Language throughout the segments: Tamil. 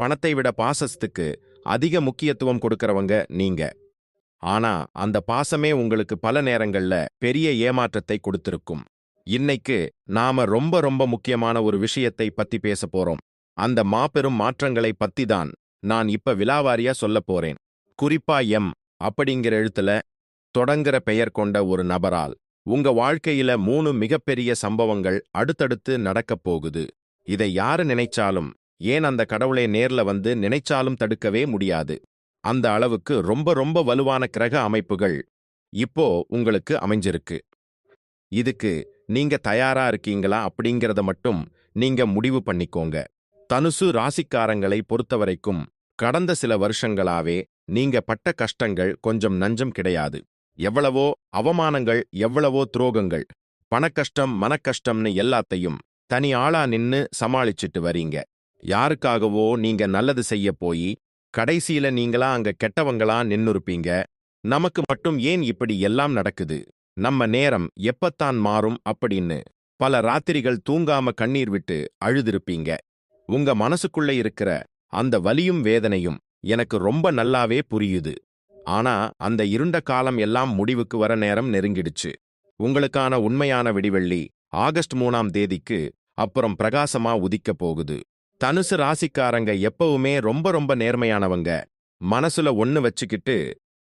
பணத்தை விட பாசத்துக்கு அதிக முக்கியத்துவம் கொடுக்கறவங்க நீங்க. ஆனா அந்த பாசமே உங்களுக்கு பல நேரங்கள்ல பெரிய ஏமாற்றத்தை கொடுத்திருக்கும். இன்னைக்கு நாம ரொம்ப ரொம்ப முக்கியமான ஒரு விஷயத்தை பத்தி பேச போறோம். அந்த மாபெரும் மாற்றங்களை பத்தி தான் நான் இப்ப விலாவாரியா சொல்லப் போறேன். குறிப்பா அப்படிங்கிற எழுத்துல தொடங்குற பெயர் கொண்ட ஒரு நபரால் உங்க வாழ்க்கையில 3 மிகப்பெரிய சம்பவங்கள் அடுத்தடுத்து நடக்கப் போகுது. இதை யாரு நினைச்சாலும், ஏன் அந்த கடவுளே நேர்ல வந்து நினைச்சாலும் தடுக்கவே முடியாது. அந்த அளவுக்கு ரொம்ப ரொம்ப வலுவான கிரக அமைப்புகள் இப்போ உங்களுக்கு அமைஞ்சிருக்கு. இதுக்கு நீங்க தயாரா இருக்கீங்களா அப்படிங்கறத மட்டும் நீங்க முடிவு பண்ணிக்கோங்க. தனுசு ராசிக்காரங்களை பொறுத்தவரைக்கும் கடந்த சில வருஷங்களாவே நீங்க பட்ட கஷ்டங்கள் கொஞ்சம் நஞ்சம் கிடையாது. எவ்வளவோ அவமானங்கள், எவ்வளவோ துரோகங்கள், பணக்கஷ்டம், மனக்கஷ்டம்னு எல்லாத்தையும் தனி ஆளா நின்னு சமாளிச்சிட்டு வரீங்க. யாருக்காகவோ நீங்க நல்லது செய்ய போய் கடைசியில நீங்களா அங்க கெட்டவங்களா நின்னுருப்பீங்க. நமக்கு மட்டும் ஏன் இப்படி எல்லாம் நடக்குது, நம்ம நேரம் எப்பத்தான் மாறும் அப்படின்னு பல ராத்திரிகள் தூங்காம கண்ணீர் விட்டு அழுதிருப்பீங்க. உங்க மனசுக்குள்ள இருக்கிற அந்த வலியும் வேதனையும் எனக்கு ரொம்ப நல்லாவே புரியுது. ஆனா அந்த இருண்ட காலம் எல்லாம் முடிவுக்கு வர நேரம் நெருங்கிடுச்சு. உங்களுக்கான உண்மையான விடிவெள்ளி ஆகஸ்ட் 3ஆம் தேதிக்கு அப்புறம் பிரகாசமா உதிக்க போகுது. தனுசு ராசிக்காரங்க எப்பவுமே ரொம்ப ரொம்ப நேர்மையானவங்க. மனசுல ஒண்ணு வச்சுக்கிட்டு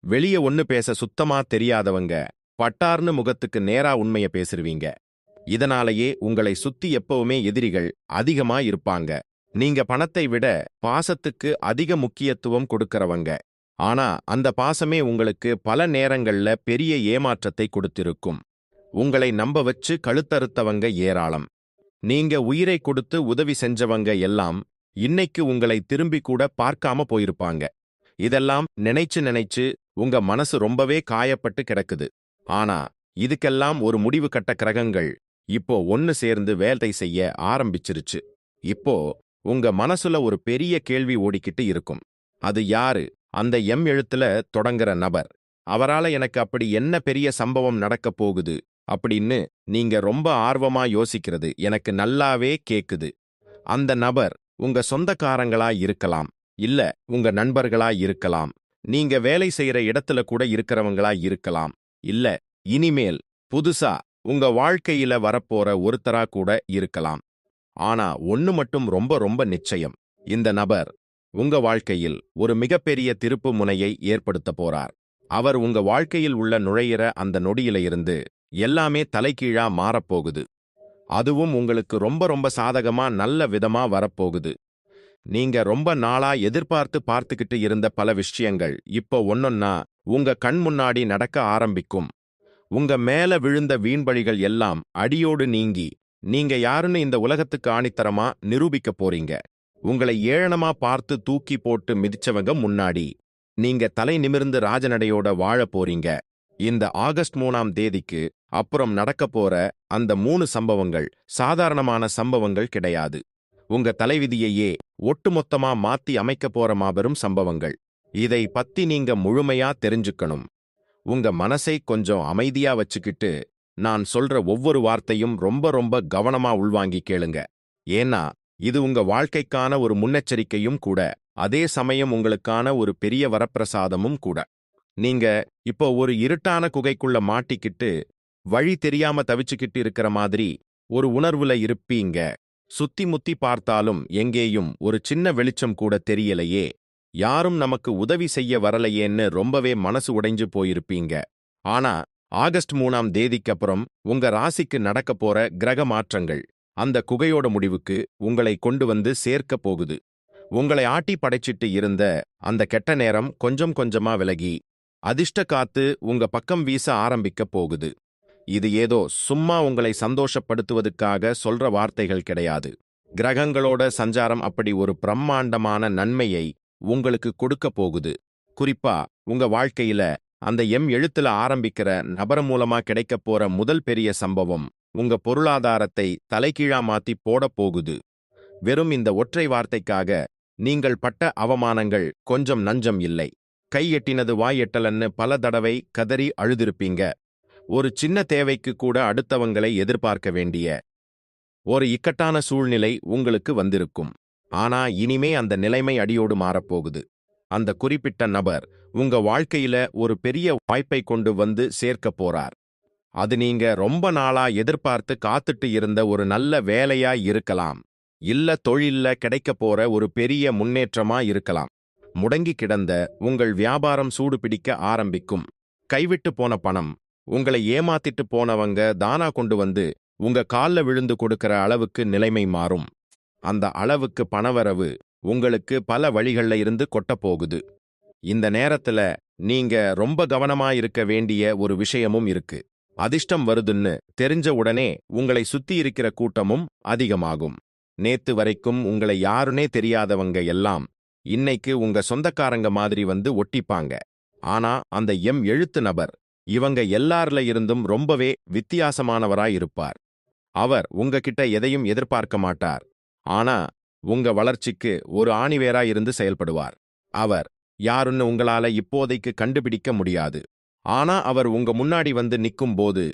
வெளிய ஒண்ணு பேச சுத்தமா தெரியாதவங்க. பட்டார்னு முகத்துக்கு நேரா உண்மைய பேசுருவீங்க. இதனாலேயே உங்களை சுத்தி எப்பவுமே எதிரிகள் அதிகமா இருப்பாங்க. நீங்க பணத்தை விட பாசத்துக்கு அதிக முக்கியத்துவம் கொடுக்கறவங்க. ஆனா அந்த பாசமே உங்களுக்கு பல நேரங்கள்ல பெரிய ஏமாற்றத்தை கொடுத்திருக்கும். உங்களை நம்ப வச்சு கழுத்தறுத்தவங்க ஏராளம். நீங்க உயிரை கொடுத்து உதவி செஞ்சவங்க எல்லாம் இன்னைக்கு உங்களை திரும்பி கூட பார்க்காம போயிருப்பாங்க. இதெல்லாம் நினைச்சு நினைச்சு உங்க மனசு ரொம்பவே காயப்பட்டு கிடக்குது. ஆனா இதுக்கெல்லாம் ஒரு முடிவு கட்ட கிரகங்கள் இப்போ ஒன்னு சேர்ந்து வேலை செய்ய ஆரம்பிச்சிருச்சு. இப்போ உங்க மனசுல ஒரு பெரிய கேள்வி ஓடிக்கிட்டு இருக்கும். அது யாரு அந்த எழுத்துல தொடங்குற நபர்? அவரால எனக்கு அப்படி என்ன பெரிய சம்பவம் நடக்கப் போகுது அப்படின்னு நீங்க ரொம்ப ஆர்வமா யோசிக்கிறது எனக்கு நல்லாவே கேக்குது. அந்த நபர் உங்க சொந்தக்காரங்களா இருக்கலாம், இல்ல உங்க நண்பர்களா இருக்கலாம், நீங்க வேலை செய்யற இடத்துல கூட இருக்கிறவங்களா இருக்கலாம், இல்ல இனிமேல் புதுசா உங்க வாழ்க்கையில வரப்போற ஒருத்தரா கூட இருக்கலாம். ஆனா ஒண்ணு மட்டும் ரொம்ப ரொம்ப நிச்சயம். இந்த நபர் உங்க வாழ்க்கையில் ஒரு மிகப்பெரிய திருப்பு முனையை ஏற்படுத்த போறார். அவர் உங்க வாழ்க்கையில் உள்ள நுழையிற அந்த நொடியில இருந்து எல்லாமே தலைகீழா மாறப்போகுது. அதுவும் உங்களுக்கு ரொம்ப ரொம்ப சாதகமா நல்ல விதமா வரப்போகுது. நீங்க ரொம்ப நாளா எதிர்பார்த்து பார்த்துக்கிட்டு இருந்த பல விஷயங்கள் இப்போ ஒன்னொன்னா உங்க கண் முன்னாடி நடக்க ஆரம்பிக்கும். உங்க மேல விழுந்த வீண்பழிகள் எல்லாம் அடியோடு நீங்கி நீங்க யாருன்னு இந்த உலகத்துக்கு ஆணித்தரமா நிரூபிக்க போறீங்க. உங்களை ஏளனமா பார்த்து தூக்கி போட்டு மிதிச்சவங்க முன்னாடி நீங்க தலை நிமிர்ந்து ராஜநடையோட வாழ போறீங்க. இந்த ஆகஸ்ட் 3ஆம் தேதிக்கு அப்புறம் நடக்க போற அந்த 3 சம்பவங்கள் சாதாரணமான சம்பவங்கள் கிடையாது. உங்க தலைவிதியையே ஒட்டுமொத்தமா மாத்தி அமைக்க போற மாபெரும் சம்பவங்கள். இதை பத்தி நீங்க முழுமையா தெரிஞ்சுக்கணும். உங்க மனசை கொஞ்சம் அமைதியா வச்சுக்கிட்டு நான் சொல்ற ஒவ்வொரு வார்த்தையும் ரொம்ப ரொம்ப கவனமா உள்வாங்கி கேளுங்க. ஏன்னா இது உங்க வாழ்க்கைக்கான ஒரு முன்னெச்சரிக்கையும் கூட, அதே சமயம் உங்களுக்கான ஒரு பெரிய வரப்பிரசாதமும் கூட. நீங்க இப்போ ஒரு இருட்டான குகைக்குள்ள மாட்டிக்கிட்டு வழி தெரியாம தவிச்சுக்கிட்டு இருக்கிற மாதிரி ஒரு உணர்வுல இருப்பீங்க. சுத்தி முத்தி பார்த்தாலும் எங்கேயும் ஒரு சின்ன வெளிச்சம் கூட தெரியலையே, யாரும் நமக்கு உதவி செய்ய வரலையேன்னு ரொம்பவே மனசு உடைஞ்சு போயிருப்பீங்க. ஆனா ஆகஸ்ட் 3ஆம் தேதிக்கு அப்புறம் உங்க ராசிக்கு நடக்க போற கிரக மாற்றங்கள் அந்த குகையோட முடிவுக்கு உங்களை கொண்டு வந்து சேர்க்க போகுது. உங்களை ஆட்டி படைச்சிட்டு இருந்த அந்த கெட்ட நேரம் கொஞ்சம் கொஞ்சமா விலகி அதிர்ஷ்ட காத்து உங்க பக்கம் வீச ஆரம்பிக்க போகுது. இது ஏதோ சும்மா உங்களை சந்தோஷப்படுத்துவதற்காக சொல்ற வார்த்தைகள் கிடையாது. கிரகங்களோட சஞ்சாரம் அப்படி ஒரு பிரம்மாண்டமான நன்மையை உங்களுக்கு கொடுக்க போகுது. குறிப்பா உங்க வாழ்க்கையில அந்த எழுத்துல ஆரம்பிக்கிற நபர் மூலமா கிடைக்க போற முதல் பெரிய சம்பவம் உங்க பொருளாதாரத்தை தலைகீழா மாத்தி போட போகுது. வெறும் இந்த ஒற்றை வார்த்தைக்காக நீங்கள் பட்ட அவமானங்கள் கொஞ்சம் நஞ்சம் இல்லை. கை எட்டினது வாய் எட்டலன்னு பல தடவை கதறி அழுதிருப்பீங்க. ஒரு சின்ன தேவைக்கு கூட அடுத்தவங்களை எதிர்பார்க்க வேண்டிய ஒரு இக்கட்டான சூழ்நிலை உங்களுக்கு வந்திருக்கும். ஆனா இனிமே அந்த நிலைமை அடியோடு மாறப்போகுது. அந்த குறிப்பிட்ட நபர் உங்க வாழ்க்கையில ஒரு பெரிய வாய்ப்பை கொண்டு வந்து சேர்க்க போறார். அது நீங்க ரொம்ப நாளா எதிர்பார்த்து காத்துட்டு இருந்த ஒரு நல்ல வேலையா இருக்கலாம். இல்ல தொழில்ல கிடைக்கப் போற ஒரு பெரிய முன்னேற்றமா இருக்கலாம். முடங்கி கிடந்த உங்கள் வியாபாரம் சூடு பிடிக்க ஆரம்பிக்கும். கைவிட்டு போன பணம், உங்களை ஏமாத்திட்டு போனவங்க தானா கொண்டு வந்து உங்க கால்ல விழுந்து கொடுக்கிற அளவுக்கு நிலைமை மாறும். அந்த அளவுக்கு பணவரவு உங்களுக்கு பல வழிகள்ல இருந்து கொட்டப் போகுது. இந்த நேரத்துல நீங்க ரொம்ப கவனமா இருக்க வேண்டிய ஒரு விஷயமும் இருக்கு. அதிர்ஷ்டம் வருதுன்னு தெரிஞ்ச உடனே உங்களை சுத்தி இருக்கிற கூட்டமும் அதிகமாகும். நேத்து வரைக்கும் உங்களை யாருனே தெரியாதவங்க எல்லாம் இன்னைக்கு உங்க சொந்தக்காரங்க மாதிரி வந்து ஒட்டிப்பாங்க. ஆனா அந்த எழுத்து நபர் இவங்க எல்லார்ல இருந்தும் ரொம்பவே வித்தியாசமானவராய் இருப்பார். அவர் உங்ககிட்ட எதையும் எதிர்பார்க்க மாட்டார். ஆனா உங்க வளர்ச்சிக்கு ஒரு ஆணிவேரா இருந்து செயல்படுவார். அவர் யாருன்னு உங்களால இப்போதைக்கு கண்டுபிடிக்க முடியாது. ஆனா அவர் உங்க முன்னாடி வந்து நிக்கும்போது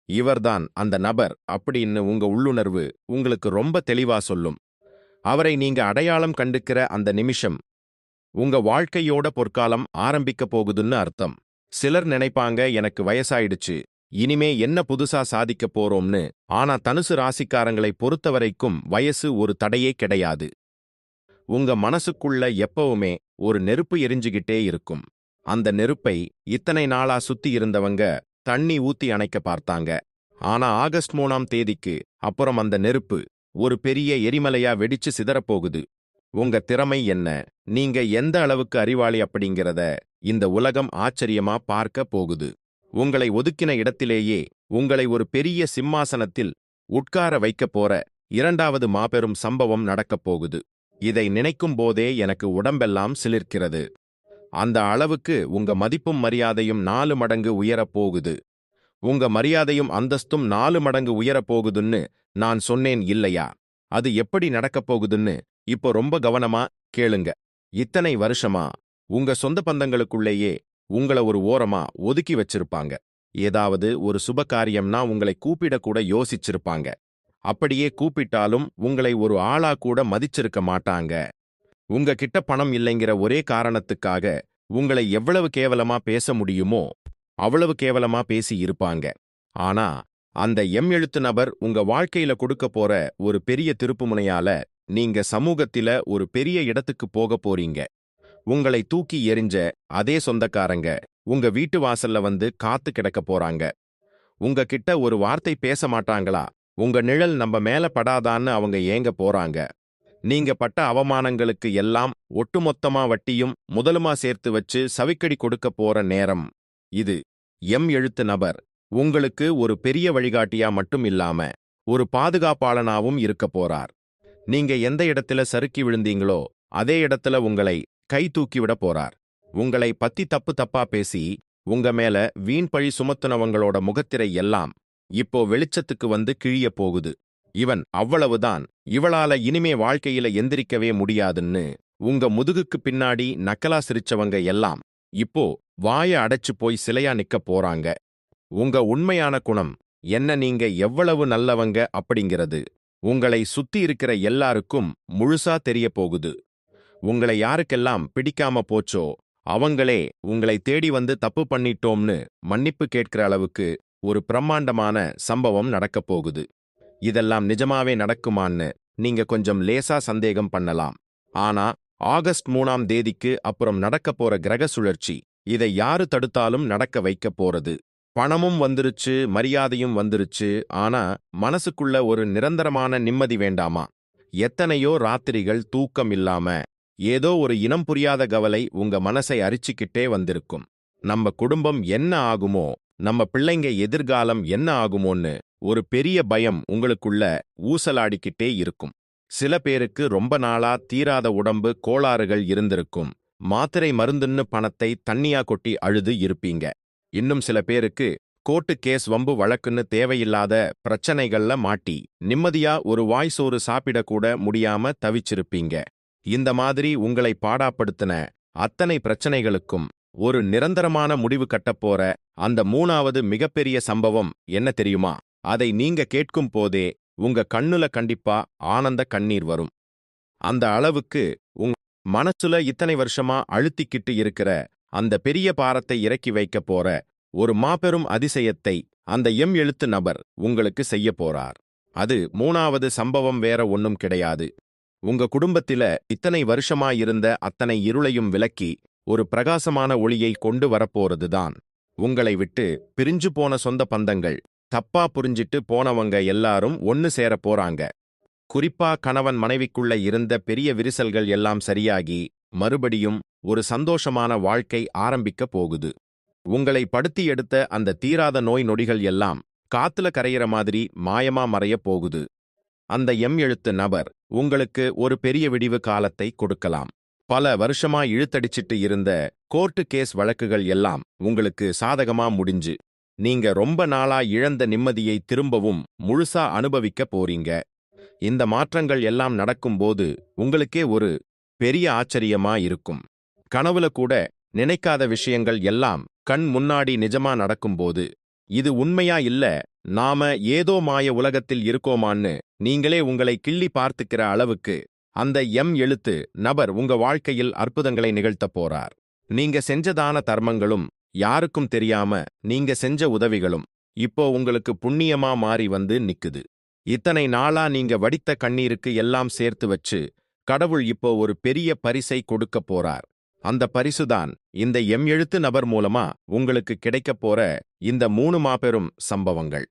இவர்தான் அந்த நபர் அப்படின்னு உங்க உள்ளுணர்வு உங்களுக்கு ரொம்ப தெளிவா சொல்லும். அவரை நீங்க அடையாளம் கண்டுக்கிற அந்த நிமிஷம் உங்க வாழ்க்கையோட பொற்காலம் ஆரம்பிக்க போகுதுன்னு அர்த்தம். சிலர் நினைப்பாங்க எனக்கு வயசாயிடுச்சு, இனிமே என்ன புதுசா சாதிக்க போறோம்னு. ஆனா தனுசு ராசிக்காரங்களை பொறுத்தவரைக்கும் வயசு ஒரு தடையே கிடையாது. உங்க மனசுக்குள்ள எப்பவுமே ஒரு நெருப்பு எரிஞ்சுகிட்டே இருக்கும். அந்த நெருப்பை இத்தனை நாளா சுத்தி இருந்தவங்க தண்ணி ஊத்தி அணைக்க பார்த்தாங்க. ஆனா ஆகஸ்ட் 3ஆம் தேதிக்கு அப்புறம் அந்த நெருப்பு ஒரு பெரிய எரிமலையா வெடிச்சு சிதறப்போகுது. உங்க திறமை என்ன, நீங்க எந்த அளவுக்கு அறிவாளி அப்படிங்கிறத இந்த உலகம் ஆச்சரியமா பார்க்க போகுது. உங்களை ஒதுக்கின இடத்திலேயே உங்களை ஒரு பெரிய சிம்மாசனத்தில் உட்கார வைக்கப் போற 2வது மாபெரும் சம்பவம் நடக்கப் போகுது. இதை நினைக்கும் போதே எனக்கு உடம்பெல்லாம் சிலிர்க்கிறது. அந்த அளவுக்கு உங்க மதிப்பும் மரியாதையும் 4 மடங்கு உயரப் போகுது. உங்க மரியாதையும் அந்தஸ்தும் 4 மடங்கு உயரப் போகுதுன்னு நான் சொன்னேன் இல்லையா? அது எப்படி நடக்கப் போகுதுன்னு இப்போ ரொம்ப கவனமா கேளுங்க. இத்தனை வருஷமா உங்க சொந்த பந்தங்களுக்குள்ளேயே உங்கள ஒரு ஓரமா ஒதுக்கி வச்சிருப்பாங்க. ஏதாவது ஒரு சுப காரியம்னா உங்களை கூப்பிடக்கூட யோசிச்சிருப்பாங்க. அப்படியே கூப்பிட்டாலும் உங்களை ஒரு ஆளா கூட மதிச்சிருக்க மாட்டாங்க. உங்க கிட்ட பணம் இல்லைங்கிற ஒரே காரணத்துக்காக உங்களை எவ்வளவு கேவலமா பேச முடியுமோ அவ்வளவு கேவலமா பேசி இருப்பாங்க. ஆனா அந்த எழுத்து நபர் உங்க வாழ்க்கையில கொடுக்க போற ஒரு பெரிய திருப்புமுனையால நீங்க சமூகத்தில ஒரு பெரிய இடத்துக்கு போக போறீங்க. உங்களை தூக்கி எறிஞ்ச அதே சொந்தக்காரங்க உங்க வீட்டு வாசல்ல வந்து காத்து கிடக்க போறாங்க. உங்க கிட்ட ஒரு வார்த்தை பேச மாட்டாங்களா? உங்க நிழல் நம்ம மேல படாதான்னு அவங்க ஏங்க போறாங்க. நீங்க பட்ட அவமானங்களுக்கு எல்லாம் ஒட்டுமொத்தமா வட்டியும் முதலுமா சேர்த்து வச்சு சவிக்கடி கொடுக்க போற நேரம் இது. எழுத்து நபர் உங்களுக்கு ஒரு பெரிய வழிகாட்டியா மட்டும் இல்லாம ஒரு பாதுகாப்பாளனாவும் இருக்க போறார். நீங்க எந்த இடத்துல சறுக்கி விழுந்தீங்களோ அதே இடத்துல உங்களை கை தூக்கிவிட போறார். உங்களை பத்தி தப்பு தப்பா பேசி உங்க மேல வீண் பழி சுமத்துனவங்களோட முகத்திரை எல்லாம் இப்போ வெளிச்சத்துக்கு வந்து கிழிய போகுது. இவன் அவ்வளவுதான், இவளால இனிமே வாழ்க்கையில எந்திரிக்கவே முடியாதுன்னு உங்க முதுகுக்கு பின்னாடி நக்கலா சிரிச்சவங்க எல்லாம் இப்போ வாய அடைச்சு போய் சிலையா நிக்க போறாங்க. உங்க உண்மையான குணம் என்ன, நீங்க எவ்வளவு நல்லவங்க அப்படிங்கிறது உங்களை சுத்தி இருக்கிற எல்லாருக்கும் முழுசா தெரிய போகுது. உங்களை யாருக்கெல்லாம் பிடிக்காம போச்சோ அவங்களே உங்களை தேடி வந்து தப்பு பண்ணிட்டோம்னு மன்னிப்பு கேட்கிற அளவுக்கு ஒரு பிரம்மாண்டமான சம்பவம் நடக்கப் போகுது. இதெல்லாம் நிஜமாவே நடக்குமான்னு நீங்க கொஞ்சம் லேசா சந்தேகம் பண்ணலாம். ஆனா ஆகஸ்ட் 3ஆம் தேதிக்கு அப்புறம் நடக்கப் போற கிரக சுழற்சி இதை யாரு தடுத்தாலும் நடக்க வைக்க போறது. பணமும் வந்துருச்சு, மரியாதையும் வந்துருச்சு. ஆனா மனசுக்குள்ள ஒரு நிரந்தரமான நிம்மதி வேண்டாமா? எத்தனையோ ராத்திரிகள் தூக்கம் இல்லாம ஏதோ ஒரு இனம் புரியாத கவலை உங்க மனசை அரிச்சுக்கிட்டே வந்திருக்கும். நம்ம குடும்பம் என்ன ஆகுமோ, நம்ம பிள்ளைங்க எதிர்காலம் என்ன ஆகுமோன்னு ஒரு பெரிய பயம் உங்களுக்குள்ள ஊசலாடிக்கிட்டே இருக்கும். சில பேருக்கு ரொம்ப நாளா தீராத உடம்பு கோளாறுகள் இருந்திருக்கும். மாத்திரை மருந்துன்னு பணத்தை தண்ணியா கொட்டி அழுது இருப்பீங்க. இன்னும் சில பேருக்கு கோர்ட்டு கேஸ் வம்பு வழக்குன்னு தேவையில்லாத பிரச்சனைகள்ல மாட்டி நிம்மதியா ஒரு வாய் சோறு சாப்பிடக்கூட முடியாம தவிச்சிருப்பீங்க. இந்த மாதிரி உங்களை பாடாப்படுத்தின அத்தனை பிரச்சனைகளுக்கும் ஒரு நிரந்தரமான முடிவு கட்டப்போற அந்த 3வது மிகப்பெரிய சம்பவம் என்ன தெரியுமா? அதை நீங்க கேட்கும் போதே உங்க கண்ணுல கண்டிப்பா ஆனந்த கண்ணீர் வரும். அந்த அளவுக்கு உங்க மனசுல இத்தனை வருஷமா அழுத்திக்கிட்டு இருக்கிற அந்த பெரிய பாரத்தை இறக்கி வைக்க போற ஒரு மாபெரும் அதிசயத்தை அந்த எம் எழுத்து நபர் உங்களுக்கு செய்ய போறார். அது 3வது சம்பவம் வேற ஒண்ணும் கிடையாது. உங்க குடும்பத்தில இத்தனை வருஷமா இருந்த அத்தனை இருளையும் விலக்கி ஒரு பிரகாசமான ஒளியை கொண்டு வரப்போறதுதான். உங்களை விட்டு பிரிஞ்சு போன சொந்த பந்தங்கள், தப்பா புரிஞ்சிட்டு போனவங்க எல்லாரும் ஒன்னு சேர போறாங்க. குறிப்பா கணவன் மனைவிக்குள்ள இருந்த பெரிய விரிசல்கள் எல்லாம் சரியாகி மறுபடியும் ஒரு சந்தோஷமான வாழ்க்கை ஆரம்பிக்க போகுது. உங்களை படுத்தி எடுத்த அந்த தீராத நோய் நொடிகள் எல்லாம் காத்துல கரையிற மாதிரி மாயமா மறைய போகுது. அந்த எம் எழுத்து நபர் உங்களுக்கு ஒரு பெரிய விடிவு காலத்தை கொடுக்கலாம். பல வருஷமா இழுத்தடிச்சிட்டு இருந்த கோர்ட்டு கேஸ் வழக்குகள் எல்லாம் உங்களுக்கு சாதகமா முடிஞ்சு நீங்க ரொம்ப நாளா இழந்த நிம்மதியை திரும்பவும் முழுசா அனுபவிக்க போறீங்க. இந்த மாற்றங்கள் எல்லாம் நடக்கும்போது உங்களுக்கே ஒரு பெரிய ஆச்சரியமா இருக்கும். கனவுல கூட நினைக்காத விஷயங்கள் எல்லாம் கண் முன்னாடி நிஜமா நடக்கும்போது இது உண்மையா இல்ல, நாம ஏதோ மாய உலகத்தில் இருக்கோமான்னு நீங்களே உங்களை கிள்ளி பார்த்துக்கிற அளவுக்கு அந்த எம் எழுத்து நபர் உங்க வாழ்க்கையில் அற்புதங்களை நிகழ்த்த போறார். நீங்க செஞ்ச தான தர்மங்களும் யாருக்கும் தெரியாம நீங்க செஞ்ச உதவிகளும் இப்போ உங்களுக்கு புண்ணியமா மாறி வந்து நிக்குது. இத்தனை நாளா நீங்க வடித்த கண்ணீருக்கு எல்லாம் சேர்த்து வச்சு கடவுள் இப்போ ஒரு பெரிய பரிசை கொடுக்க போறார். அந்த பரிசுதான் இந்த எம் எழுத்து நபர் மூலமா உங்களுக்கு கிடைக்கப் போற இந்த 3 மாபெரும் சம்பவங்கள்.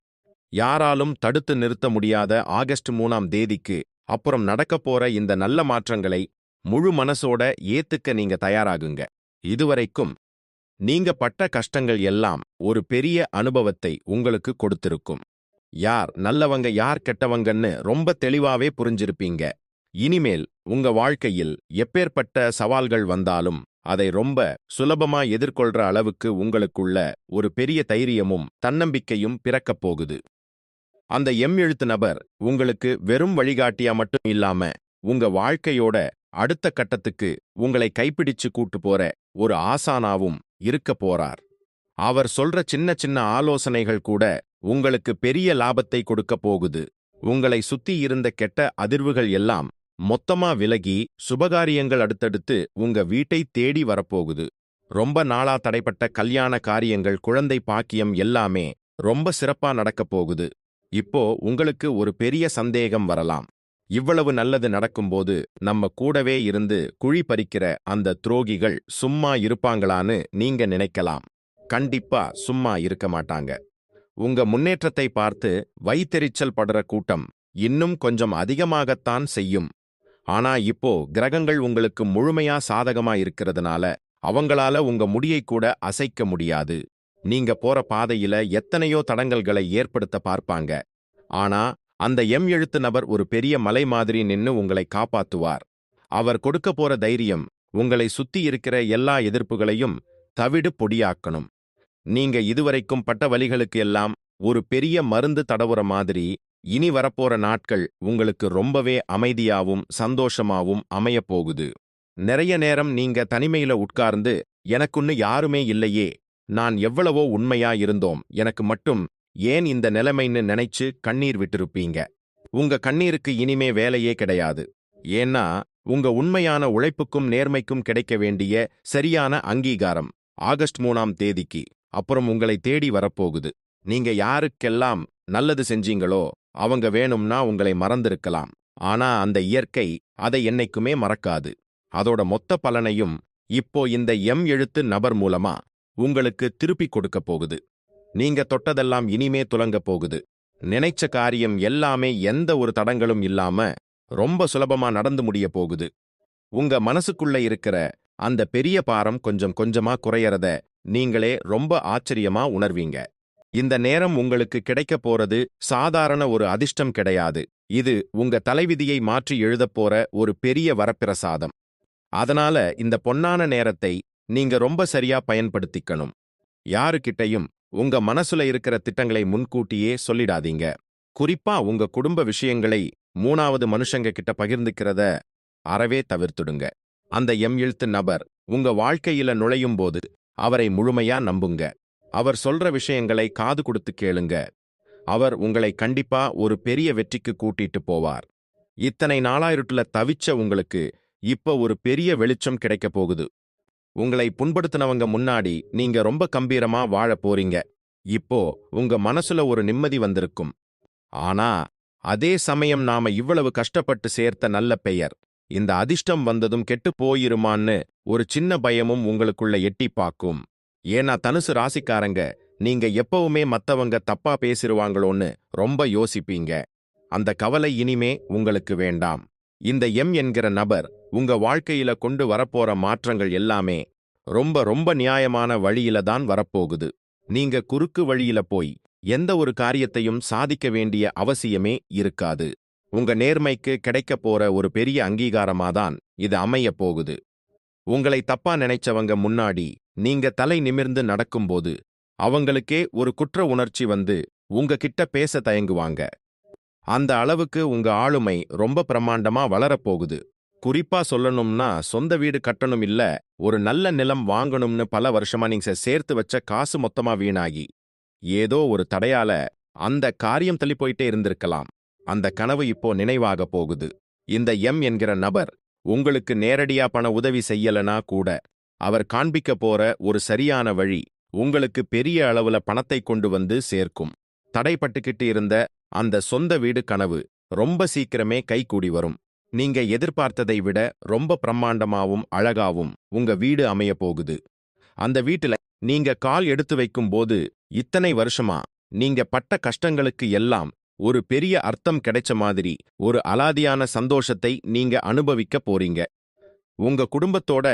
யாராலும் தடுத்து நிறுத்த முடியாத ஆகஸ்ட் 3ஆம் தேதிக்கு அப்புறம் நடக்கப் போற இந்த நல்ல மாற்றங்களை முழு மனசோட ஏத்துக்க நீங்க தயாராகுங்க. இதுவரைக்கும் நீங்க பட்ட கஷ்டங்கள் எல்லாம் ஒரு பெரிய அனுபவத்தை உங்களுக்கு கொடுத்திருக்கும். யார் நல்லவங்க யார் கெட்டவங்கன்னு ரொம்ப தெளிவாவே புரிஞ்சிருப்பீங்க. இனிமேல் உங்க வாழ்க்கையில் எப்பேற்பட்ட சவால்கள் வந்தாலும் அதை ரொம்ப சுலபமா எதிர்கொள்ற அளவுக்கு உங்களுக்குள்ள ஒரு பெரிய தைரியமும் தன்னம்பிக்கையும் பிறக்கப் போகுது. அந்த எம் எழுத்து நபர் உங்களுக்கு வெறும் வழிகாட்டியா மட்டும் இல்லாம உங்க வாழ்க்கையோட அடுத்த கட்டத்துக்கு உங்களை கைப்பிடிச்சு கூட்டு போற ஒரு ஆசானாவும் இருக்க போறார். அவர் சொல்ற சின்ன சின்ன ஆலோசனைகள் கூட உங்களுக்கு பெரிய லாபத்தை கொடுக்க போகுது. உங்களை சுத்தி இருந்த கெட்ட அதிர்வுகள் எல்லாம் மொத்தமா விலகி சுபகாரியங்கள் அடுத்தடுத்து உங்க வீட்டை தேடி வரப்போகுது. ரொம்ப நாளா தடைப்பட்ட கல்யாண காரியங்கள், குழந்தை பாக்கியம் எல்லாமே ரொம்ப சிறப்பா நடக்கப் போகுது. இப்போ உங்களுக்கு ஒரு பெரிய சந்தேகம் வரலாம். இவ்வளவு நல்லது நடக்கும்போது நம்ம கூடவே இருந்து குழி பறிக்கிற அந்த துரோகிகள் சும்மா இருப்பாங்களான்னு நீங்க நினைக்கலாம். கண்டிப்பா சும்மா இருக்க மாட்டாங்க. உங்க முன்னேற்றத்தை பார்த்து வயித்தெரிச்சல் படுற கூட்டம் இன்னும் கொஞ்சம் அதிகமாகத்தான் செய்யும். ஆனா இப்போ கிரகங்கள் உங்களுக்கு முழுமையா சாதகமா இருக்கிறதுனால அவங்களால உங்க முடியை கூட அசைக்க முடியாது. நீங்க போற பாதையில எத்தனையோ தடங்கல்களை ஏற்படுத்த பார்ப்பாங்க. ஆனா அந்த எம் எழுத்து நபர் ஒரு பெரிய மலை மாதிரி நின்னு உங்களை காப்பாத்துவார். அவர் கொடுக்க போற தைரியம் உங்களை சுத்தி இருக்கிற எல்லா எதிர்ப்புகளையும் தவிடு பொடியாக்கணும். நீங்க இதுவரைக்கும் பட்ட வலிகளுக்கு எல்லாம் ஒரு பெரிய மருந்து தடவுற மாதிரி இனி வரப்போற நாட்கள் உங்களுக்கு ரொம்பவே அமைதியாவும் சந்தோஷமாவும் அமையப் போகுது. நிறைய நேரம் நீங்க தனிமையில உட்கார்ந்து எனக்குன்னு யாருமே இல்லையே, நான் எவ்வளவோ உண்மையா இருந்தோம், எனக்கு மட்டும் ஏன் இந்த நிலைமைன்னு நினைச்சு கண்ணீர் விட்டிருப்பீங்க. உங்க கண்ணீருக்கு இனிமே வேலையே கிடையாது. ஏன்னா உங்க உண்மையான உழைப்புக்கும் நேர்மைக்கும் கிடைக்க வேண்டிய சரியான அங்கீகாரம் ஆகஸ்ட் 3ஆம் தேதிக்கு அப்புறம் உங்களை தேடி வரப்போகுது. நீங்க யாருக்கெல்லாம் நல்லது செஞ்சீங்களோ அவங்க வேணும்னா உங்களை மறந்திருக்கலாம். ஆனா அந்த இயற்கை அதை என்னைக்குமே மறக்காது. அதோட மொத்த பலனையும் இப்போ இந்த எம் எழுத்து நபர் மூலமா உங்களுக்கு திருப்பி கொடுக்க போகுது. நீங்க தொட்டதெல்லாம் இனிமே துலங்க போகுது. நினைச்ச காரியம் எல்லாமே எந்த ஒரு தடங்களும் இல்லாம ரொம்ப சுலபமா நடந்து முடிய போகுது. உங்க மனசுக்குள்ள இருக்கிற அந்த பெரிய பாரம் கொஞ்சம் கொஞ்சமா குறையறத நீங்களே ரொம்ப ஆச்சரியமா உணர்வீங்க. இந்த நேரம் உங்களுக்கு கிடைக்க போறது சாதாரண ஒரு அதிர்ஷ்டம் கிடையாது. இது உங்க தலைவிதியை மாற்றி எழுதப் போற ஒரு பெரிய வரப்பிரசாதம். அதனால இந்த பொன்னான நேரத்தை நீங்க ரொம்ப சரியா பயன்படுத்திக்கணும். யாருக்கிட்டையும் உங்க மனசுல இருக்கிற திட்டங்களை முன்கூட்டியே சொல்லிடாதீங்க. குறிப்பா உங்க குடும்ப விஷயங்களை 3வது மனுஷங்க கிட்ட பகிர்ந்துக்கிறத அறவே தவிர்த்துடுங்க. அந்த எம் எழுத்து நபர் உங்க வாழ்க்கையில நுழையும் போது அவரை முழுமையா நம்புங்க. அவர் சொல்ற விஷயங்களை காது கொடுத்து கேளுங்க. அவர் உங்களை கண்டிப்பா ஒரு பெரிய வெற்றிக்கு கூட்டிட்டு போவார். இத்தனை நாளாயிருட்டுல தவிச்ச உங்களுக்கு இப்ப ஒரு பெரிய வெளிச்சம் கிடைக்க போகுது. உங்களை புண்படுத்தினவங்க முன்னாடி நீங்க ரொம்ப கம்பீரமா வாழப் போறீங்க. இப்போ உங்க மனசுல ஒரு நிம்மதி வந்திருக்கும். ஆனா அதே சமயம் நாம இவ்வளவு கஷ்டப்பட்டு சேர்த்த நல்ல பெயர் இந்த அதிர்ஷ்டம் வந்ததும் கெட்டுப் போயிருமான்னு ஒரு சின்ன பயமும் உங்களுக்குள்ள எட்டி பாக்கும். ஏன்னா தனுசு ராசிக்காரங்க, நீங்க எப்பவுமே மத்தவங்க தப்பா பேசிருவாங்களோன்னு ரொம்ப யோசிப்பீங்க. அந்த கவலை இனிமே உங்களுக்கு வேண்டாம். இந்த எம் என்கிற நபர் உங்க வாழ்க்கையில கொண்டு வரப்போற மாற்றங்கள் எல்லாமே ரொம்ப ரொம்ப நியாயமான வழியில தான் வரப்போகுது. நீங்க குறுக்கு வழியில போய் எந்த ஒரு காரியத்தையும் சாதிக்க வேண்டிய அவசியமே இருக்காது. உங்க நேர்மைக்கு கிடைக்கப் போற ஒரு பெரிய அங்கீகாரமாதான் இது அமையப் போகுது. உங்களை தப்பா நினைச்சவங்க முன்னாடி நீங்க தலை நிமிர்ந்து நடக்கும்போது அவங்களுக்கே ஒரு குற்ற உணர்ச்சி வந்து உங்க கிட்ட பேச தயங்குவாங்க. அந்த அளவுக்கு உங்க ஆளுமை ரொம்ப பிரமாண்டமா வளரப்போகுது. குறிப்பா சொல்லணும்னா சொந்த வீடு கட்டணும் இல்ல ஒரு நல்ல நிலம் வாங்கணும்னு பல வருஷமா நீங்க சேர்த்து வச்ச காசு மொத்தமா வீணாகி ஏதோ ஒரு தடையால அந்த காரியம் தள்ளி போயிட்டே இருந்திருக்கலாம். அந்த கனவு இப்போ நினைவாக போகுது. இந்த எம் என்கிற நபர் உங்களுக்கு நேரடியா பண உதவி செய்யலனா கூட அவர் காண்பிக்க போற ஒரு சரியான வழி உங்களுக்கு பெரிய அளவுல பணத்தை கொண்டு வந்து சேர்க்கும். தடைப்பட்டுக்கிட்டு இருந்த அந்த சொந்த வீடு கனவு ரொம்ப சீக்கிரமே கைகூடி வரும். நீங்க எதிர்பார்த்ததை விட ரொம்ப பிரம்மாண்டமாவும் அழகாவும் உங்க வீடு அமைய போகுது. அந்த வீட்டுல நீங்க கால் எடுத்து வைக்கும் போது இத்தனை வருஷமா நீங்க பட்ட கஷ்டங்களுக்கு எல்லாம் ஒரு பெரிய அர்த்தம் கிடைச்ச மாதிரி ஒரு அலாதியான சந்தோஷத்தை நீங்க அனுபவிக்க போறீங்க. உங்க குடும்பத்தோட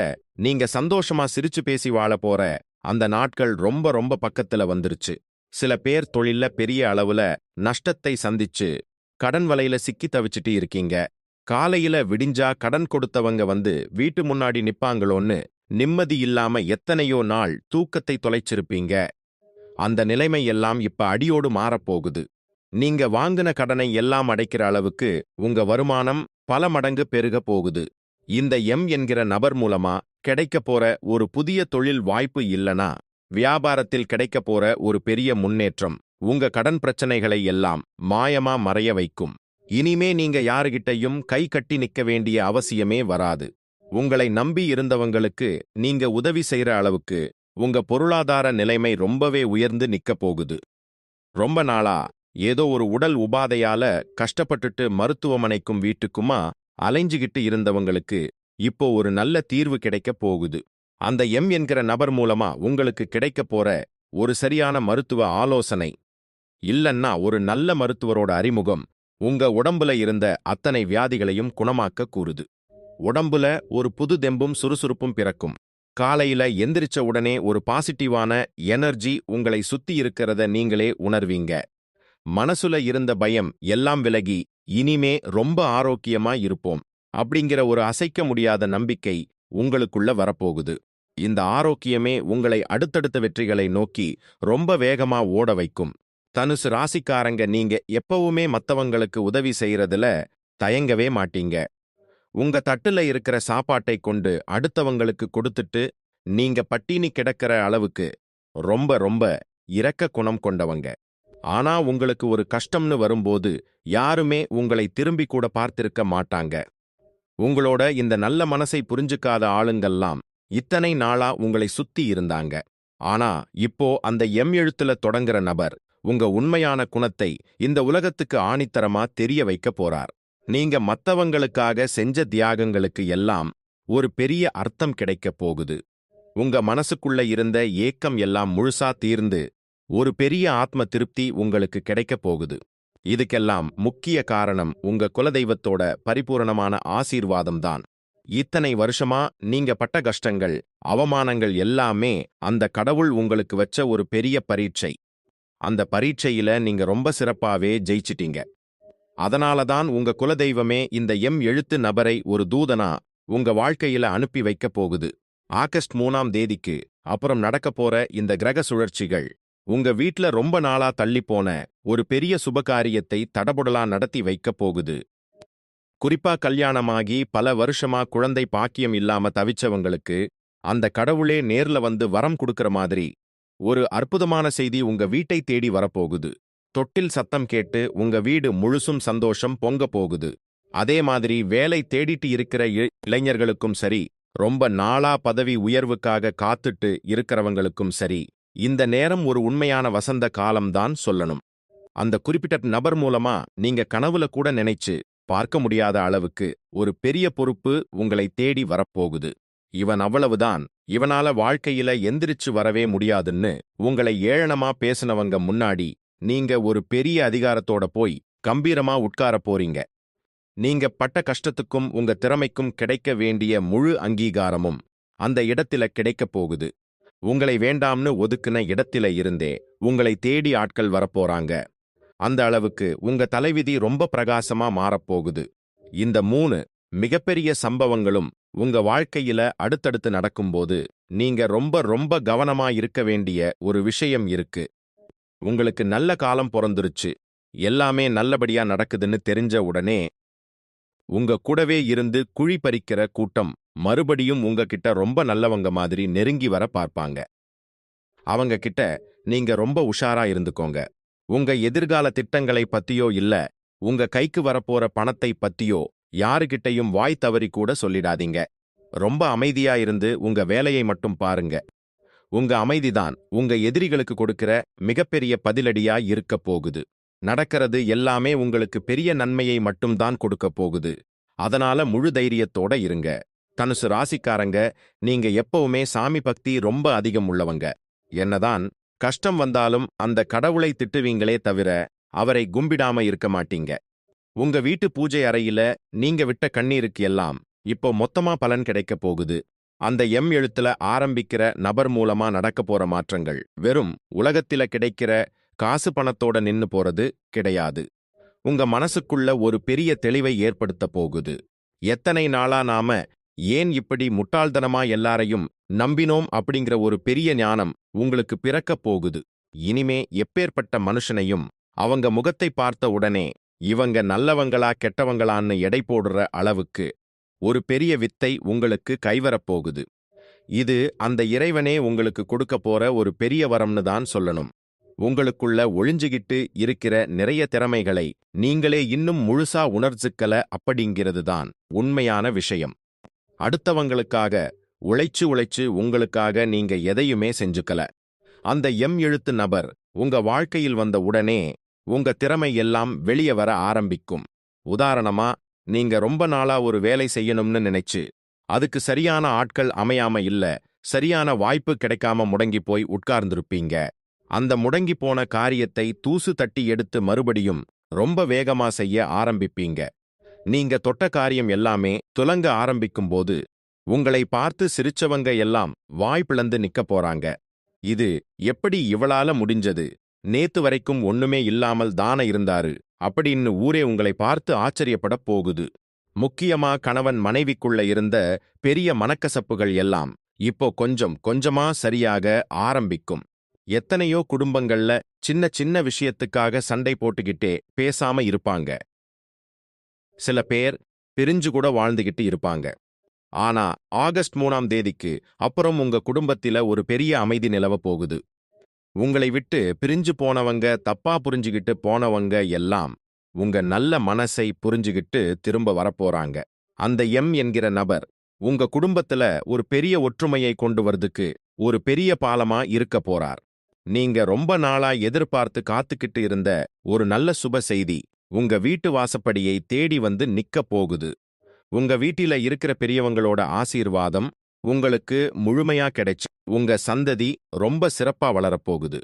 நீங்க சந்தோஷமா சிரிச்சு பேசி வாழ போற அந்த நாட்கள் ரொம்ப ரொம்ப பக்கத்துல வந்துருச்சு. சில பேர் தொழில்ல பெரிய அளவுல நஷ்டத்தை சந்திச்சு கடன் வலையில சிக்கி தவிச்சிட்டு இருக்கீங்க. காலையில விடிஞ்சா கடன் கொடுத்தவங்க வந்து வீட்டு முன்னாடி நிப்பாங்களோன்னு நிம்மதி இல்லாம எத்தனையோ நாள் தூக்கத்தை தொலைச்சிருப்பீங்க. அந்த நிலைமை எல்லாம் இப்ப அடியோடு மாறப்போகுது. நீங்க வாங்கின கடனை எல்லாம் அடைக்கிற அளவுக்கு உங்க வருமானம் பல மடங்கு பெருக போகுது. இந்த எம் என்கிற நபர் மூலமா கிடைக்க போற ஒரு புதிய தொழில் வாய்ப்பு இல்லனா வியாபாரத்தில் கிடைக்க போற ஒரு பெரிய முன்னேற்றம் உங்க கடன் பிரச்சனைகளை எல்லாம் மாயமா மறைய வைக்கும். இனிமே நீங்க யாருகிட்டையும் கை கட்டி நிக்க வேண்டிய அவசியமே வராது. உங்களை நம்பி இருந்தவங்களுக்கு நீங்க உதவி செய்யற அளவுக்கு உங்க பொருளாதார நிலைமை ரொம்பவே உயர்ந்து நிக்க போகுது. ரொம்ப நாளா ஏதோ ஒரு உடல் உபாதையால கஷ்டப்பட்டுட்டு மருத்துவமனைக்கும் வீட்டுக்குமா அலைஞ்சுகிட்டு இருந்தவங்களுக்கு இப்போ ஒரு நல்ல தீர்வு கிடைக்க போகுது. அந்த எம் என்கிற நபர் மூலமா உங்களுக்கு கிடைக்க போற ஒரு சரியான மருத்துவ ஆலோசனை இல்லன்னா ஒரு நல்ல மருத்துவரோட அறிமுகம் உங்க உடம்புல இருந்த அத்தனை வியாதிகளையும் குணமாக்க கூறுது. உடம்புல ஒரு புது தெம்பும் சுறுசுறுப்பும் பிறக்கும். காலையில எந்திரிச்ச உடனே ஒரு பாசிட்டிவான எனர்ஜி உங்களை சுத்தி இருக்கிறத நீங்களே உணர்வீங்க. மனசுல இருந்த பயம் எல்லாம் விலகி இனிமே ரொம்ப ஆரோக்கியமா இருப்போம் அப்படிங்கிற ஒரு அசைக்க முடியாத நம்பிக்கை உங்களுக்குள்ள வரப்போகுது. இந்த ஆரோக்கியமே உங்களை அடுத்தடுத்த வெற்றிகளை நோக்கி ரொம்ப வேகமா ஓட வைக்கும். தனுசு ராசிக்காரங்க, நீங்க எப்பவுமே மத்தவங்களுக்கு உதவி செய்யறதுல தயங்கவே மாட்டீங்க. உங்க தட்டுல இருக்கிற சாப்பாட்டை கொண்டு அடுத்தவங்களுக்கு கொடுத்துட்டு நீங்க பட்டினி கிடக்கிற அளவுக்கு ரொம்ப ரொம்ப இரக்க குணம் கொண்டவங்க. ஆனா உங்களுக்கு ஒரு கஷ்டம்னு வரும்போது யாருமே உங்களை திரும்பி கூட பார்த்திருக்க மாட்டாங்க. உங்களோட இந்த நல்ல மனசை புரிஞ்சுக்காத ஆளுங்கெல்லாம் இத்தனை நாளா உங்களை சுத்தி இருந்தாங்க. ஆனா இப்போ அந்த எம் எழுத்துல தொடங்குற நபர் உங்க உண்மையான குணத்தை இந்த உலகத்துக்கு ஆணித்தரமா தெரிய வைக்க போறார். நீங்க மத்தவங்களுக்காக செஞ்ச தியாகங்களுக்கு எல்லாம் ஒரு பெரிய அர்த்தம் கிடைக்க போகுது. உங்க மனசுக்குள்ள இருந்த ஏக்கம் எல்லாம் முழுசா தீர்ந்து ஒரு பெரிய ஆத்ம திருப்தி உங்களுக்கு கிடைக்க போகுது. இதுக்கெல்லாம் முக்கிய காரணம் உங்க குலதெய்வத்தோட பரிபூரணமான ஆசீர்வாதம்தான். இத்தனை வருஷமா நீங்க பட்ட கஷ்டங்கள் அவமானங்கள் எல்லாமே அந்த கடவுள் உங்களுக்கு வச்ச ஒரு பெரிய பரீட்சை. அந்த பரீட்சையில நீங்க ரொம்ப சிறப்பாவே ஜெயிச்சிட்டீங்க. அதனாலதான் உங்க குலதெய்வமே இந்த எம் எழுத்து நபரை ஒரு தூதனா உங்க வாழ்க்கையில அனுப்பி வைக்க போகுது. ஆகஸ்ட் 3ஆம் தேதிக்கு அப்புறம் நடக்க போற இந்த கிரக சுழற்சிகள் உங்க வீட்ல ரொம்ப நாளா தள்ளிப்போன ஒரு பெரிய சுபகாரியத்தை தடபுடலா நடத்தி வைக்க போகுது. குறிப்பா கல்யாணமாகி பல வருஷமா குழந்தை பாக்கியம் இல்லாம தவிச்சவங்களுக்கு அந்த கடவுளே நேர்ல வந்து வரம் கொடுக்கற மாதிரி ஒரு அற்புதமான செய்தி உங்க வீட்டை தேடி வரப்போகுது. தொட்டில் சத்தம் கேட்டு உங்க வீடு முழுசும் சந்தோஷம் பொங்க போகுது. அதே மாதிரி வேலை தேடிட்டு இருக்கிற இளைஞர்களுக்கும் சரி, ரொம்ப நாளா பதவி உயர்வுக்காக காத்துட்டு இருக்கிறவங்களுக்கும் சரி, இந்த நேரம் ஒரு உண்மையான வசந்த காலம்தான் சொல்லணும். அந்த குறிப்பிட்ட நபர் மூலமா நீங்க கனவுல கூட நினைச்சு பார்க்க முடியாத அளவுக்கு ஒரு பெரிய பொறுப்பு உங்களை தேடி வரப்போகுது. இவன் அவ்வளவுதான், இவனால வாழ்க்கையில எந்திரிச்சு வரவே முடியாதுன்னு உங்களை ஏளனமா பேசினவங்க முன்னாடி நீங்க ஒரு பெரிய அதிகாரத்தோட போய் கம்பீரமா உட்கார போறீங்க. நீங்க பட்ட கஷ்டத்துக்கும் உங்க திறமைக்கும் கிடைக்க வேண்டிய முழு அங்கீகாரமும் அந்த இடத்தில கிடைக்கப் போகுது. உங்களை வேண்டாம்னு ஒதுக்குன இடத்தில இருந்தே உங்களை தேடி ஆட்கள் வரப்போறாங்க. அந்த அளவுக்கு உங்க தலைவிதி ரொம்ப பிரகாசமா மாறப்போகுது. இந்த 3 மிகப்பெரிய சம்பவங்களும் உங்க வாழ்க்கையில அடுத்தடுத்து நடக்கும்போது நீங்க ரொம்ப ரொம்ப கவனமா இருக்க வேண்டிய ஒரு விஷயம் இருக்கு. உங்களுக்கு நல்ல காலம் பொறந்துருச்சு, எல்லாமே நல்லபடியா நடக்குதுன்னு தெரிஞ்ச உடனே உங்க கூடவே இருந்து குழி பறிக்கிற கூட்டம் மறுபடியும் உங்ககிட்ட ரொம்ப நல்லவங்க மாதிரி நெருங்கி வர பார்ப்பாங்க. அவங்க கிட்ட நீங்க ரொம்ப உஷாரா இருந்துக்கோங்க. உங்க எதிர்கால திட்டங்களை பத்தியோ இல்ல உங்க கைக்கு வரப்போற பணத்தை பத்தியோ யாருகிட்டையும் வாய் தவறி கூட சொல்லிடாதீங்க. ரொம்ப அமைதியா இருந்து உங்க வேலையை மட்டும் பாருங்க. உங்க அமைதிதான் உங்க எதிரிகளுக்கு கொடுக்கிற மிகப்பெரிய பதிலடியா இருக்க போகுது. நடக்கிறது எல்லாமே உங்களுக்கு பெரிய நன்மையை மட்டும்தான் கொடுக்க போகுது. அதனால முழு தைரியத்தோட இருங்க. தனுசு ராசிக்காரங்க, நீங்க எப்பவுமே சாமி பக்தி ரொம்ப அதிகம் உள்ளவங்க. என்னதான் கஷ்டம் வந்தாலும் அந்த கடவுளை திட்டுவீங்களே தவிர அவரை கும்பிடாம இருக்க மாட்டீங்க. உங்க வீட்டு பூஜை அறையில நீங்க விட்ட கண்ணீருக்கு எல்லாம் இப்போ மொத்தமா பலன் கிடைக்க போகுது. அந்த எம் எழுத்துல ஆரம்பிக்கிற நபர் மூலமா நடக்க போற மாற்றங்கள் வெறும் உலகத்தில கிடைக்கிற காசு பணத்தோட நின்னு போறது கிடையாது. உங்க மனசுக்குள்ள ஒரு பெரிய தெளிவை ஏற்படுத்த போகுது. எத்தனை நாளா நாம ஏன் இப்படி முட்டாள்தனமா எல்லாரையும் நம்பினோம் அப்படிங்கிற ஒரு பெரிய ஞானம் உங்களுக்கு பிறக்கப் போகுது. இனிமே எப்பேற்பட்ட மனுஷனையும் அவங்க முகத்தை பார்த்த உடனே இவங்க நல்லவங்களா கெட்டவங்களான்னு எடை போடுற அளவுக்கு ஒரு பெரிய வித்தை உங்களுக்கு கைவரப்போகுது. இது அந்த இறைவனே உங்களுக்கு கொடுக்க போற ஒரு பெரிய வரம்னு தான் சொல்லணும். உங்களுக்குள்ள ஒளிஞ்சுகிட்டு இருக்கிற நிறைய திறமைகளை நீங்களே இன்னும் முழுசா உணர்ந்துக்கல அப்படிங்கிறது தான் உண்மையான விஷயம். அடுத்தவங்களுக்காக உழைச்சு உங்களுக்காக நீங்க எதையுமே செஞ்சுக்கல. அந்த எம் எழுத்து நபர் உங்க வாழ்க்கையில் வந்த உடனே உங்க திறமை எல்லாம் வெளியே வர ஆரம்பிக்கும். உதாரணமா, நீங்க ரொம்ப நாளா ஒரு வேலை செய்யணும்னு நினைச்சு அதுக்கு சரியான ஆட்கள் அமையாம இல்ல, சரியான வாய்ப்பு கிடைக்காம முடங்கி போய் உட்கார்ந்திருப்பீங்க. அந்த முடங்கி போன காரியத்தை தூசு தட்டி எடுத்து மறுபடியும் ரொம்ப வேகமா செய்ய ஆரம்பிப்பீங்க. நீங்க தொட்ட காரியம் எல்லாமே துலங்க ஆரம்பிக்கும்போது உங்களை பார்த்து சிரிச்சவங்க எல்லாம் வாய் பிளந்து நிக்க போறாங்க. இது எப்படி இவளால முடிஞ்சது, நேத்து வரைக்கும் ஒண்ணுமே இல்லாமல் தானே இருந்தாரு அப்படின்னு ஊரே உங்களை பார்த்து ஆச்சரியப்பட போகுது. முக்கியமா கணவன் மனைவிக்குள்ள இருந்த பெரிய மனக்கசப்புகள் எல்லாம் இப்போ கொஞ்சம் கொஞ்சமா சரியாக ஆரம்பிக்கும். எத்தனையோ குடும்பங்கள்ல சின்ன சின்ன விஷயத்துக்காக சண்டை போட்டுக்கிட்டே பேசாம இருப்பாங்க. சில பேர் பிரிஞ்சு கூட வாழ்ந்துகிட்டு இருப்பாங்க. ஆனா ஆகஸ்ட் 3ஆம் தேதிக்கு அப்புறம் உங்க குடும்பத்தில ஒரு பெரிய அமைதி நிலவ போகுது. உங்களை விட்டு பிரிஞ்சு போனவங்க, தப்பா புரிஞ்சுகிட்டு போனவங்க எல்லாம் உங்க நல்ல மனசை புரிஞ்சுகிட்டு திரும்ப வரப்போறாங்க. அந்த எம் என்கிற நபர் உங்க குடும்பத்துல ஒரு பெரிய ஒற்றுமையை கொண்டு வரதுக்கு ஒரு பெரிய பாலமா இருக்க போறார். நீங்க ரொம்ப நாளா எதிர்பார்த்து காத்துக்கிட்டு இருந்த ஒரு நல்ல சுப செய்தி உங்க வீட்டு வாசப்படியை தேடி வந்து நிக்க போகுது. உங்க வீட்டில இருக்கிற பெரியவங்களோட ஆசீர்வாதம் உங்களுக்கு முழுமையா கிடைச்சு உங்க சந்ததி ரொம்ப சிறப்பா வளரப்போகுது.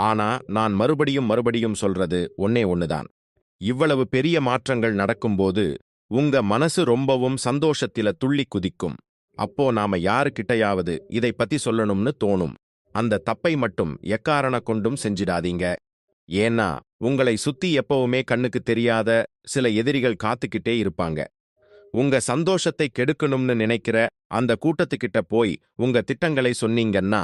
ஆனா நான் மறுபடியும் சொல்றது ஒன்னே ஒண்ணுதான். இவ்வளவு பெரிய மாற்றங்கள் நடக்கும்போது உங்க மனசு ரொம்பவும் சந்தோஷத்தில துள்ளி குதிக்கும். அப்போ நாம யாருக்கிட்டையாவது இதை பத்தி சொல்லணும்னு தோணும். அந்த தப்பை மட்டும் எக்காரண கொண்டும் செஞ்சிடாதீங்க. ஏன்னா உங்களை சுத்தி எப்பவுமே கண்ணுக்கு தெரியாத சில எதிரிகள் காத்துக்கிட்டே இருப்பாங்க. உங்க சந்தோஷத்தை கெடுக்கணும்னு நினைக்கிற அந்த கூட்டத்துக்கிட்ட போய் உங்க திட்டங்களை சொன்னீங்கன்னா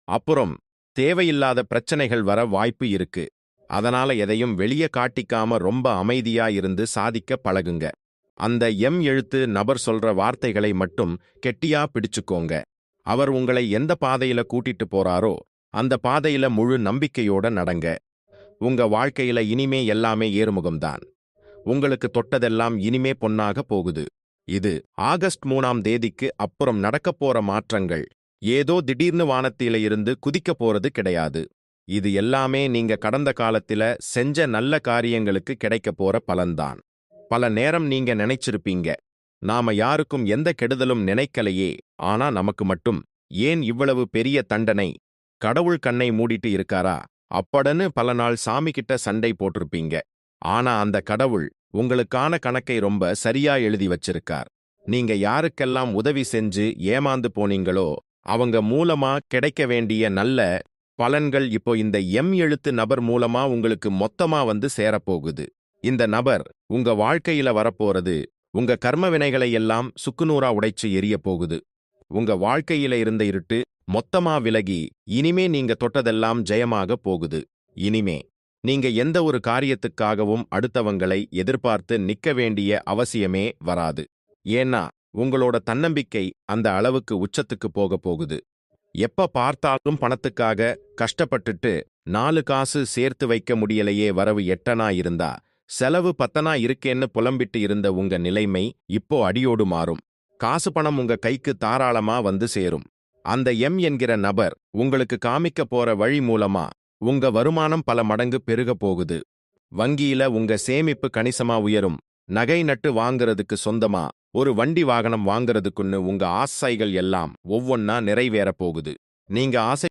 அப்புறம் தேவையில்லாத பிரச்சனைகள் வர வாய்ப்பு இருக்கு. அதனால எதையும் வெளியே காட்டிக்காம ரொம்ப அமைதியா இருந்து சாதிக்க பழகுங்க. அந்த எம் எழுத்து நபர் சொல்ற வார்த்தைகளை மட்டும் கெட்டியா பிடிச்சுக்கோங்க. அவர் உங்களை எந்த பாதையில கூட்டிட்டு போறாரோ அந்த பாதையில முழு நம்பிக்கையோட நடங்க. உங்க வாழ்க்கையில இனிமே எல்லாமே ஏறுமுகம்தான். உங்களுக்கு தொட்டதெல்லாம் இனிமே பொன்னாக போகுது. இது ஆகஸ்ட் 3ஆம் தேதிக்கு அப்புறம் நடக்கப் போற மாற்றங்கள். ஏதோ திடீர்னு வானத்தில இருந்து குதிக்கப் போறது கிடையாது. இது எல்லாமே நீங்க கடந்த காலத்தில செஞ்ச நல்ல காரியங்களுக்கு கிடைக்கப் போற பலன்தான். பல நேரம் நீங்க நினைச்சிருப்பீங்க, நாம யாருக்கும் எந்த கெடுதலும் நினைக்கலையே, ஆனா நமக்கு மட்டும் ஏன் இவ்வளவு பெரிய தண்டனை? கடவுள் கண்ணை மூடிட்டு இருக்காரா அப்படன்னு பல நாள் சாமி கிட்ட சண்டை போட்டிருப்பீங்க. ஆனா அந்த கடவுள் உங்களுக்கான கணக்கை ரொம்ப சரியா எழுதி வச்சிருக்கார். நீங்க யாருக்கெல்லாம் உதவி செஞ்சு ஏமாந்து போனீங்களோ அவங்க மூலமா கிடைக்க வேண்டிய நல்ல பலன்கள் இப்போ இந்த எம் எழுத்து நபர் மூலமா உங்களுக்கு மொத்தமா வந்து சேரப்போகுது. இந்த நபர் உங்க வாழ்க்கையில வரப்போறது உங்க கர்ம வினைகளை எல்லாம் சுக்குநூறா உடைச்சு எரிய போகுது. உங்க வாழ்க்கையில இருந்த இருட்டு மொத்தமா விலகி இனிமே நீங்க தொட்டதெல்லாம் ஜெயமாக போகுது. இனிமே நீங்க எந்த ஒரு காரியத்துக்காகவும் அடுத்தவங்களை எதிர்பார்த்து நிக்க வேண்டிய அவசியமே வராது. ஏன்னா உங்களோட தன்னம்பிக்கை அந்த அளவுக்கு உச்சத்துக்கு போக போகுது. எப்ப பார்த்தாலும் பணத்துக்காக கஷ்டப்பட்டுட்டு 4 காசு சேர்த்து வைக்க முடியலையே, வரவு 8 இருந்தா செலவு 10 இருக்கேன்னு புலம்பிட்டு இருந்த உங்க நிலைமை இப்போ அடியோடு மாறும். காசு பணம் உங்க கைக்கு தாராளமா வந்து சேரும். அந்த எம் என்கிற நபர் உங்களுக்கு காமிக்க போற வழி மூலமா உங்க வருமானம் பல மடங்கு பெருக போகுது. வங்கியில உங்க சேமிப்பு கணிசமா உயரும். நகை நட்டு வாங்குறதுக்கு சொந்தமா ஒரு வண்டி வாகனம் வாங்குறதுக்குன்னு உங்க ஆசைகள் எல்லாம் ஒவ்வொன்னா நிறைவேற போகுது. நீங்க ஆசை